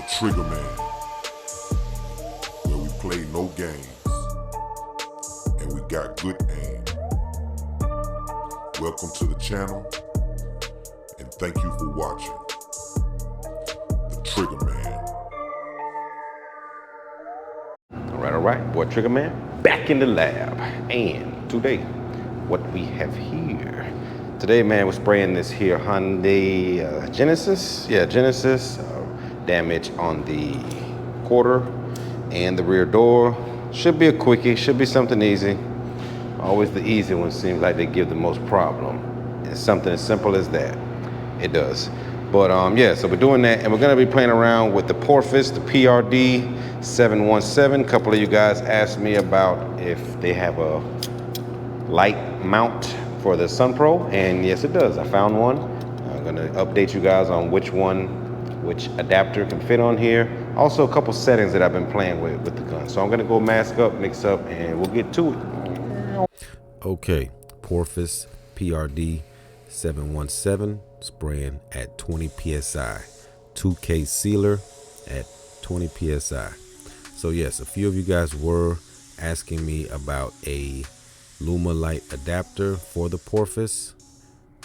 Trigger Man, where we play no games and we got good aim. Welcome to the channel and thank you for watching. The Trigger Man. All right, boy Trigger Man, back in the lab. And today, what we have here. Today, man, we're spraying this here Hyundai Genesis. Yeah, Genesis. Damage on the quarter and the rear door. Should be a quickie, should be something easy. Always the easy ones seem like they give the most problem. It's something as simple as that. It does. But yeah, so we're doing that, and we're gonna be playing around with the Porphis, the PRD 717. A couple of you guys asked me about if they have a light mount for the Sun Pro, and yes it does. I found one. I'm gonna update you guys on which adapter can fit on here. Also a couple settings that I've been playing with the gun. So I'm gonna go mask up, mix up, and we'll get to it. Okay, Porphis PRD 717 spraying at 20 PSI. 2K sealer at 20 PSI. So yes, a few of you guys were asking me about a Luma light adapter for the Porphis.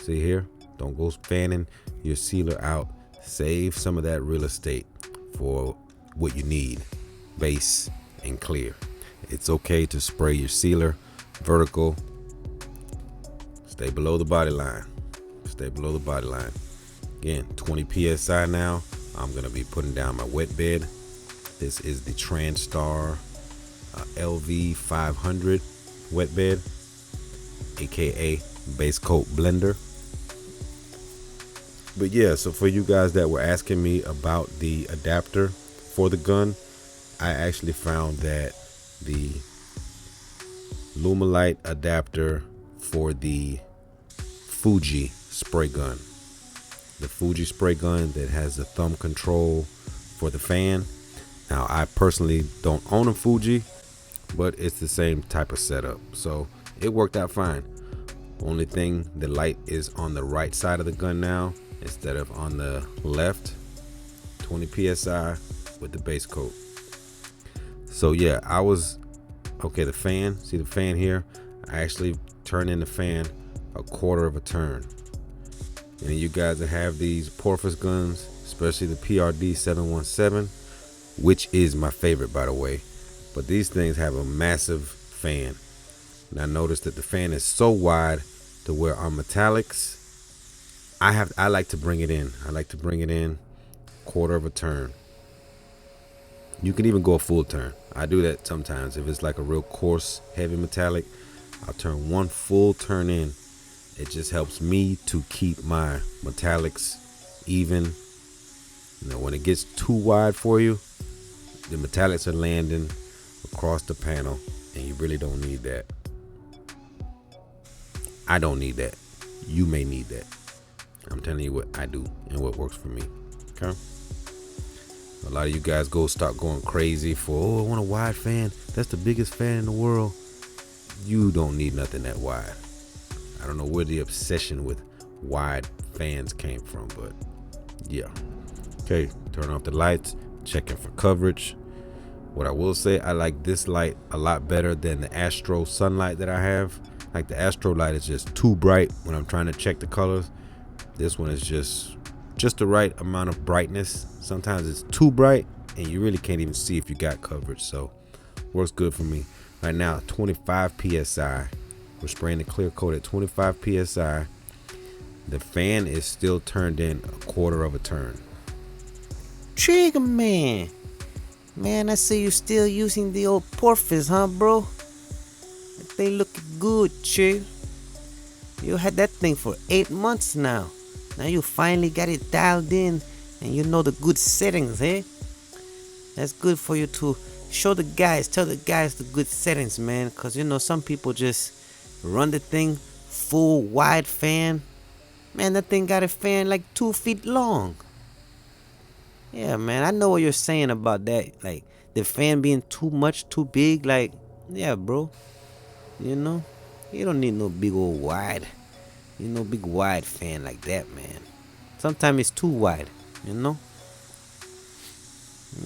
See here, don't go fanning your sealer out. Save some of that real estate for what you need, base and clear. It's okay to spray your sealer vertical. Stay below the body line. Stay below the body line. Again, 20 PSI now. I'm gonna be putting down my wet bed. This is the TranStar LV 500 wet bed, aka base coat blender. But yeah, so for you guys that were asking me about the adapter for the gun, I actually found that the Luma light adapter for the Fuji spray gun, the Fuji spray gun that has the thumb control for the fan. Now I personally don't own a Fuji, but it's the same type of setup, so it worked out fine. Only thing, the light is on the right side of the gun now instead of on the left. 20 PSI with the base coat. So yeah, okay, the fan, see the fan here? I actually turned in the fan a quarter of a turn. And you guys that have these Porphis guns, especially the PRD 717, which is my favorite by the way, but these things have a massive fan. And I noticed that the fan is so wide to where on metallics, I like to bring it in. I like to bring it in quarter of a turn. You can even go a full turn. I do that sometimes. If it's like a real coarse, heavy metallic, I'll turn one full turn in. It just helps me to keep my metallics even. You know, when it gets too wide for you, the metallics are landing across the panel, and you really don't need that. I don't need that. You may need that. I'm telling you what I do and what works for me. Okay. A lot of you guys start going crazy for, oh, I want a wide fan. That's the biggest fan in the world. You don't need nothing that wide. I don't know where the obsession with wide fans came from, but yeah. Okay, turn off the lights, checking for coverage. What I will say, I like this light a lot better than the Astro sunlight that I have. Like the Astro light is just too bright when I'm trying to check the colors. This one is just the right amount of brightness. Sometimes it's too bright and you really can't even see if you got coverage. So works good for me. Right now, 25 PSI. We're spraying the clear coat at 25 PSI. The fan is still turned in a quarter of a turn. Trigger Man. Man, I see you still using the old Porphis, huh, bro? They look good, Chig. You had that thing for 8 months now. Now you finally got it dialed in and you know the good settings, eh? That's good for you to tell the guys the good settings, man. Cause you know some people just run the thing full wide fan. Man, that thing got a fan like 2 feet long. Yeah, man, I know what you're saying about that. Like the fan being too much, too big. Like, yeah, bro. You know, you don't need no big old wide. You know, big wide fan like that, man. Sometimes it's too wide, you know.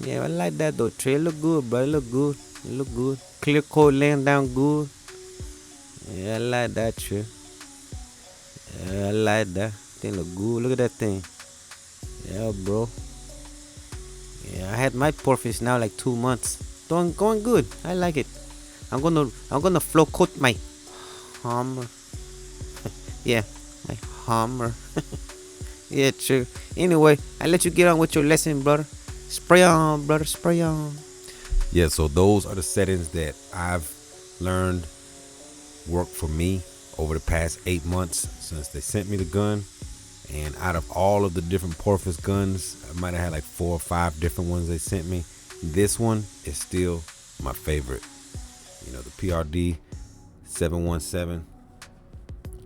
Yeah, I like that though, Trey. It look good, bro. It look good. It look good. Clear coat laying down good. Yeah, I like that, Trey. Yeah, I like that. Thing look good. Look at that thing. Yeah, bro. Yeah, I had my Porphis now like 2 months. Going good. I like it. I'm gonna flow coat my Hummer. Yeah, my Hummer. Yeah, true. Anyway, I let you get on with your lesson, brother. Spray on, brother. Spray on. Yeah, so those are the settings that I've learned work for me over the past 8 months since they sent me the gun. And out of all of the different Porphis guns, I might have had like 4 or 5 different ones they sent me. This one is still my favorite. You know, the PRD 717.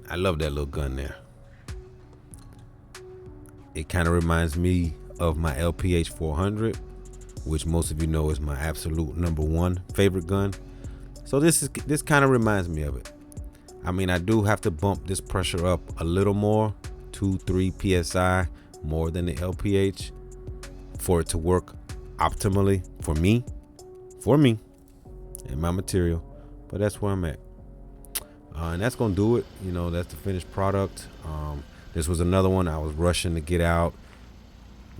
I love that little gun there. It kind of reminds me of my LPH 400, which most of you know is my absolute #1 favorite gun. So this kind of reminds me of it. I mean, I do have to bump this pressure up a little more, 2-3 psi more than the LPH for it to work optimally for me and my material. But that's where I'm at. And that's gonna do it. You know, that's the finished product. This was another one I was rushing to get out.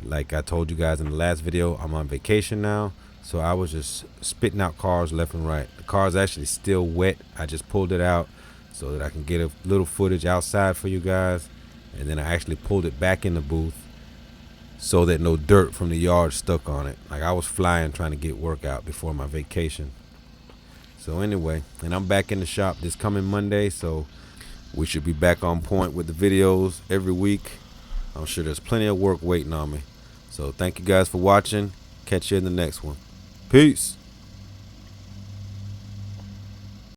Like I told you guys in the last video, I'm on vacation now, so I was just spitting out cars left and right. The car's actually still wet. I just pulled it out so that I can get a little footage outside for you guys, and then I actually pulled it back in the booth so that no dirt from the yard stuck on it. Like I was flying trying to get work out before my vacation. So anyway, and I'm back in the shop this coming Monday, so we should be back on point with the videos every week. I'm sure there's plenty of work waiting on me. So thank you guys for watching. Catch you in the next one. Peace.